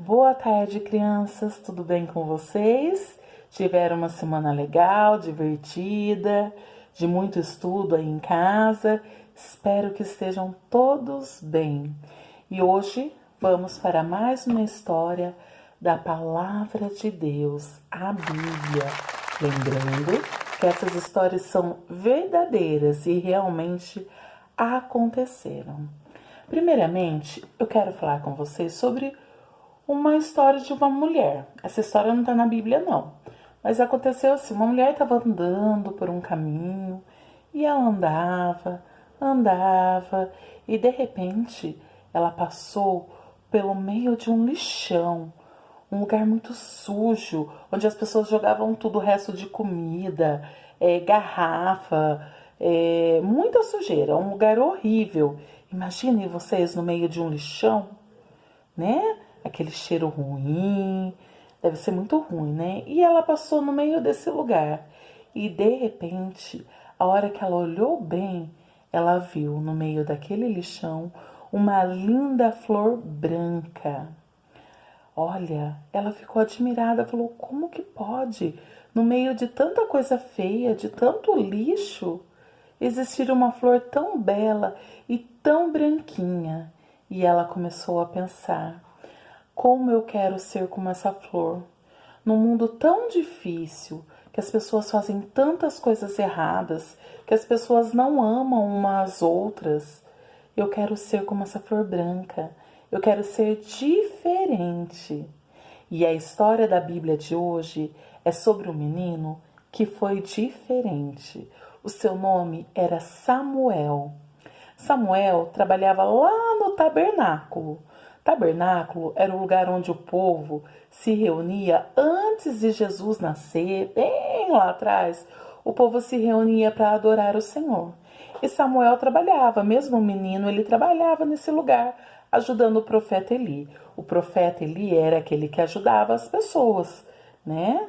Boa tarde, crianças. Tudo bem com vocês? Tiveram uma semana legal, divertida, de muito estudo aí em casa? Espero que estejam todos bem. E hoje vamos para mais uma história da Palavra de Deus, a Bíblia. Lembrando que essas histórias são verdadeiras e realmente aconteceram. Primeiramente, eu quero falar com vocês sobre uma história de uma mulher. Essa história não está na Bíblia, não. Mas aconteceu assim, uma mulher estava andando por um caminho e ela andava e de repente ela passou pelo meio de um lixão, um lugar muito sujo, onde as pessoas jogavam tudo, o resto de comida, garrafa, muita sujeira, um lugar horrível. Imaginem vocês no meio de um lixão, né? Aquele cheiro ruim, deve ser muito ruim, né? E ela passou no meio desse lugar e de repente, a hora que ela olhou bem, ela viu no meio daquele lixão uma linda flor branca. Olha, ela ficou admirada, falou: como que pode, no meio de tanta coisa feia, de tanto lixo, existir uma flor tão bela e tão branquinha? E ela começou a pensar: como eu quero ser como essa flor. Num mundo tão difícil, que as pessoas fazem tantas coisas erradas, que as pessoas não amam umas às outras. Eu quero ser como essa flor branca. Eu quero ser diferente. E a história da Bíblia de hoje é sobre um menino que foi diferente. O seu nome era Samuel. Samuel trabalhava lá no tabernáculo. Tabernáculo era o lugar onde o povo se reunia antes de Jesus nascer, bem lá atrás. O povo se reunia para adorar o Senhor. E Samuel trabalhava, mesmo menino, ele trabalhava nesse lugar, ajudando o profeta Eli. O profeta Eli era aquele que ajudava as pessoas, né?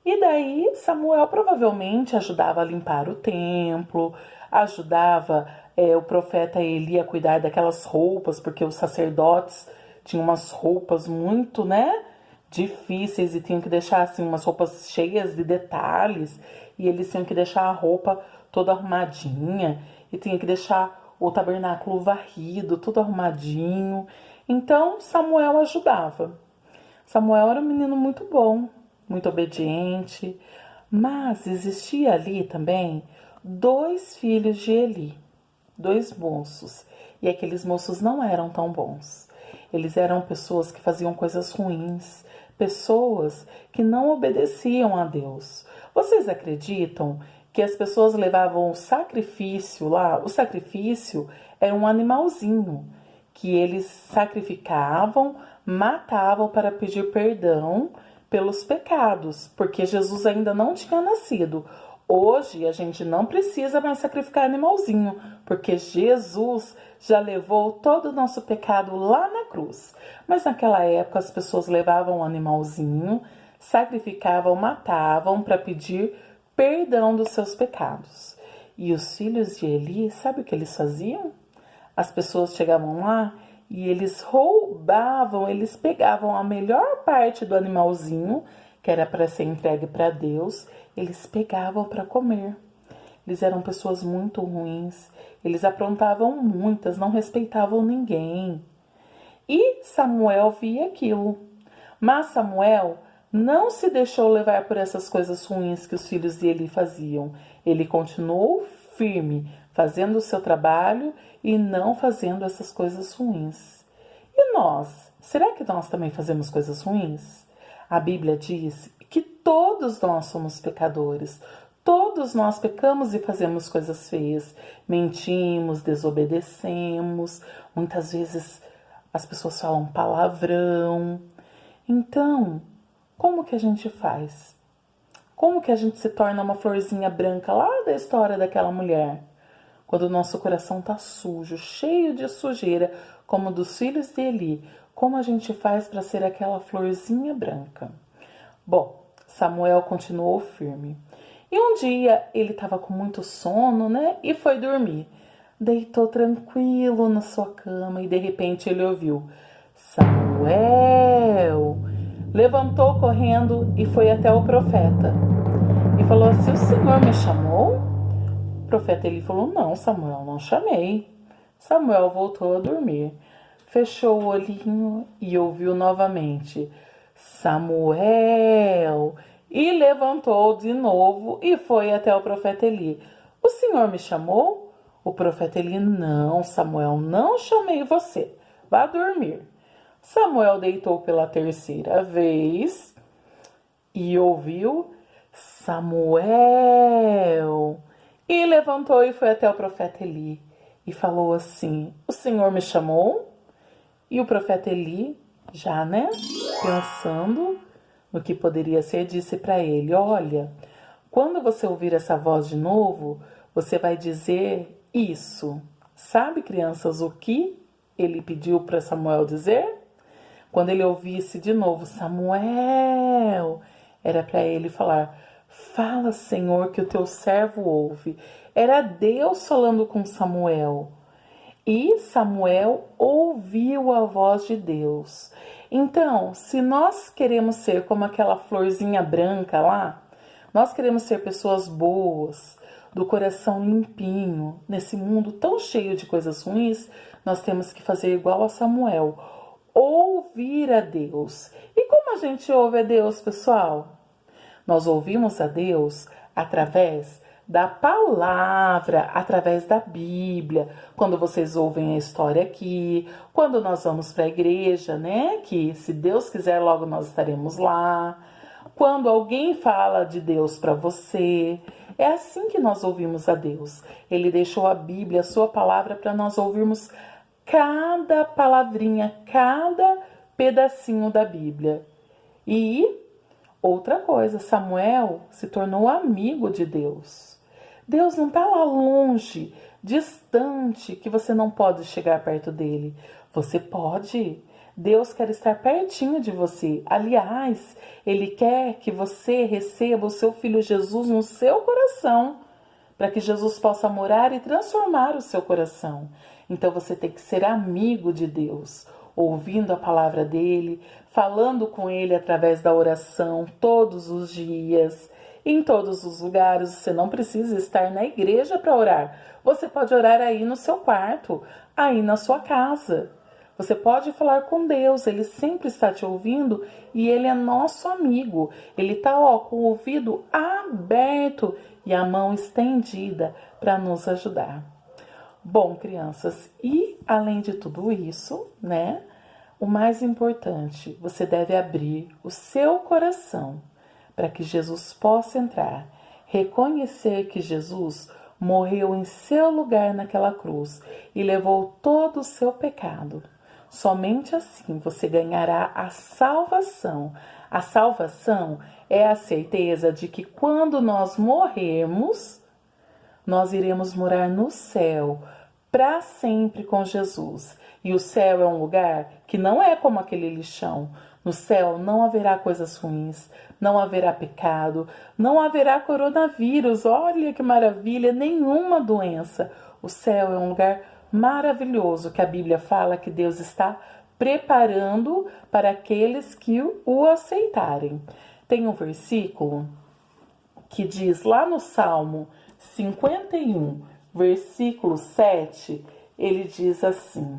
E daí Samuel provavelmente ajudava a limpar o templo, ajudava o profeta Eli a cuidar daquelas roupas, porque os sacerdotes tinham umas roupas muito, né, difíceis e tinham que deixar assim umas roupas cheias de detalhes, e eles tinham que deixar a roupa toda arrumadinha e tinha que deixar o tabernáculo varrido, tudo arrumadinho. Então Samuel ajudava. Samuel era um menino muito bom, muito obediente, mas existia ali também dois filhos de Eli, dois moços, e aqueles moços não eram tão bons. Eles eram pessoas que faziam coisas ruins, pessoas que não obedeciam a Deus. Vocês acreditam que as pessoas levavam o sacrifício lá? O sacrifício era um animalzinho que eles sacrificavam, matavam para pedir perdão pelos pecados, porque Jesus ainda não tinha nascido. Hoje a gente não precisa mais sacrificar animalzinho, porque Jesus já levou todo o nosso pecado lá na cruz. Mas naquela época as pessoas levavam um animalzinho, sacrificavam, matavam para pedir perdão dos seus pecados. E os filhos de Eli, sabe o que eles faziam? As pessoas chegavam lá e eles roubavam, eles pegavam a melhor parte do animalzinho, que era para ser entregue para Deus, eles pegavam para comer. Eles eram pessoas muito ruins, eles aprontavam muitas, não respeitavam ninguém. E Samuel via aquilo. Mas Samuel não se deixou levar por essas coisas ruins que os filhos dele faziam. Ele continuou firme, fazendo o seu trabalho e não fazendo essas coisas ruins. E nós? Será que nós também fazemos coisas ruins? A Bíblia diz que todos nós somos pecadores. Todos nós pecamos e fazemos coisas feias. Mentimos, desobedecemos. Muitas vezes as pessoas falam palavrão. Então, como que a gente faz? Como que a gente se torna uma florzinha branca lá da história daquela mulher? Quando o nosso coração está sujo, cheio de sujeira, como dos filhos de Eli, como a gente faz para ser aquela florzinha branca? Bom, Samuel continuou firme. E um dia ele estava com muito sono, né? E foi dormir. Deitou tranquilo na sua cama e de repente ele ouviu: Samuel! levantou correndo e foi até o profeta. E falou assim: o Senhor me chamou? O profeta Eli falou: não, Samuel, não chamei. Samuel voltou a dormir. Fechou o olhinho e ouviu novamente: Samuel! E levantou de novo e foi até o profeta Eli. O Senhor me chamou? O profeta Eli: não, Samuel, não chamei você. Vá dormir. Samuel deitou pela terceira vez e ouviu: Samuel! E levantou e foi até o profeta Eli e falou assim: o Senhor me chamou? E o profeta Eli, já, pensando no que poderia ser, disse para ele: olha, quando você ouvir essa voz de novo, você vai dizer isso. Sabe, crianças, o que ele pediu para Samuel dizer? Quando ele ouvisse de novo Samuel, era para ele falar: fala, Senhor, que o teu servo ouve. Era Deus falando com Samuel. E Samuel ouviu a voz de Deus. Então, se nós queremos ser como aquela florzinha branca lá, nós queremos ser pessoas boas, do coração limpinho, nesse mundo tão cheio de coisas ruins, nós temos que fazer igual a Samuel, ouvir a Deus. E como a gente ouve a Deus, pessoal? Nós ouvimos a Deus através da palavra, através da Bíblia. Quando vocês ouvem a história aqui, quando nós vamos para a igreja, que se Deus quiser logo nós estaremos lá. Quando alguém fala de Deus para você, é assim que nós ouvimos a Deus. Ele deixou a Bíblia, a sua palavra, para nós ouvirmos cada palavrinha, cada pedacinho da Bíblia. E outra coisa, Samuel se tornou amigo de Deus. Deus não está lá longe, distante, que você não pode chegar perto dele. Você pode. Deus quer estar pertinho de você. Aliás, Ele quer que você receba o seu Filho Jesus no seu coração, para que Jesus possa morar e transformar o seu coração. Então você tem que ser amigo de Deus, ouvindo a palavra dele, falando com ele através da oração todos os dias, em todos os lugares. Você não precisa estar na igreja para orar. Você pode orar aí no seu quarto, aí na sua casa. Você pode falar com Deus, Ele sempre está te ouvindo e Ele é nosso amigo. Ele está com o ouvido aberto e a mão estendida para nos ajudar. Bom, crianças, e além de tudo isso, o mais importante, você deve abrir o seu coração para que Jesus possa entrar. Reconhecer que Jesus morreu em seu lugar naquela cruz e levou todo o seu pecado. Somente assim você ganhará a salvação. A salvação é a certeza de que quando nós morrermos, nós iremos morar no céu para sempre com Jesus. E o céu é um lugar que não é como aquele lixão. No céu não haverá coisas ruins, não haverá pecado, não haverá coronavírus. Olha que maravilha, nenhuma doença. O céu é um lugar maravilhoso que a Bíblia fala que Deus está preparando para aqueles que o aceitarem. Tem um versículo que diz lá no Salmo 51, versículo 7, ele diz assim: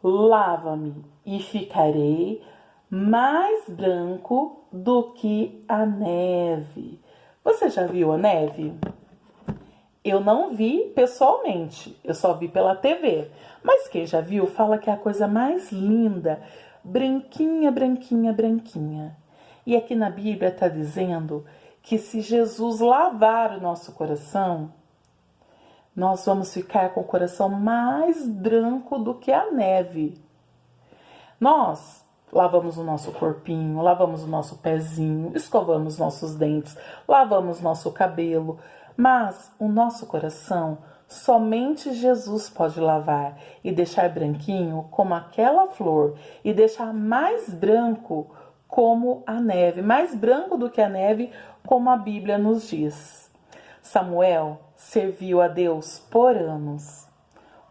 lava-me e ficarei mais branco do que a neve. Você já viu a neve? Eu não vi pessoalmente, eu só vi pela TV. Mas quem já viu fala que é a coisa mais linda, branquinha, branquinha, branquinha. E aqui na Bíblia está dizendo que se Jesus lavar o nosso coração, nós vamos ficar com o coração mais branco do que a neve. Nós lavamos o nosso corpinho, lavamos o nosso pezinho, escovamos nossos dentes, lavamos nosso cabelo, mas o nosso coração somente Jesus pode lavar e deixar branquinho como aquela flor e deixar mais branco como a neve, mais branco do que a neve, como a Bíblia nos diz. Samuel serviu a Deus por anos.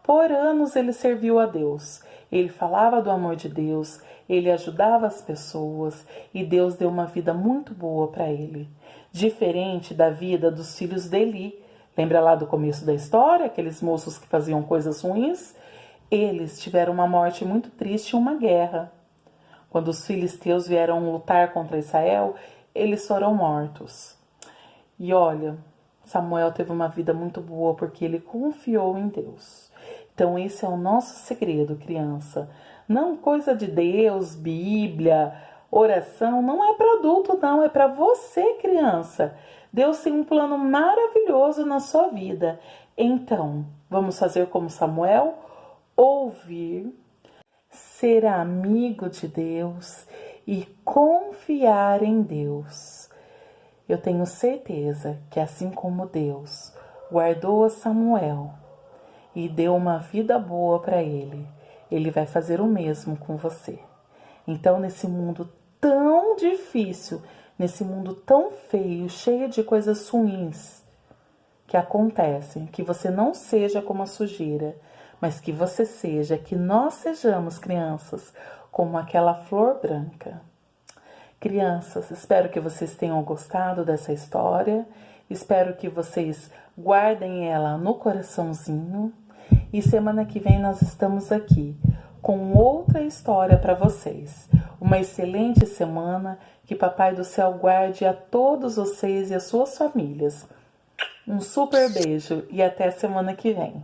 Por anos ele serviu a Deus. Ele falava do amor de Deus, ele ajudava as pessoas e Deus deu uma vida muito boa para ele. Diferente da vida dos filhos de Eli. Lembra lá do começo da história, aqueles moços que faziam coisas ruins? Eles tiveram uma morte muito triste em uma guerra. Quando os filisteus vieram lutar contra Israel, eles foram mortos. E olha, Samuel teve uma vida muito boa porque ele confiou em Deus. Então esse é o nosso segredo, criança. Não coisa de Deus, Bíblia, oração, não é para adulto não, é para você, criança. Deus tem um plano maravilhoso na sua vida. Então, vamos fazer como Samuel? Ouvir, ser amigo de Deus e confiar em Deus. Eu tenho certeza que assim como Deus guardou a Samuel e deu uma vida boa para ele vai fazer o mesmo com você. Então, nesse mundo tão difícil, nesse mundo tão feio, cheio de coisas ruins que acontecem, que você não seja como a sujeira, mas que você seja, que nós sejamos, crianças, como aquela flor branca. Crianças, espero que vocês tenham gostado dessa história, espero que vocês guardem ela no coraçãozinho e semana que vem nós estamos aqui com outra história para vocês. Uma excelente semana, que Papai do Céu guarde a todos vocês e as suas famílias. Um super beijo e até semana que vem.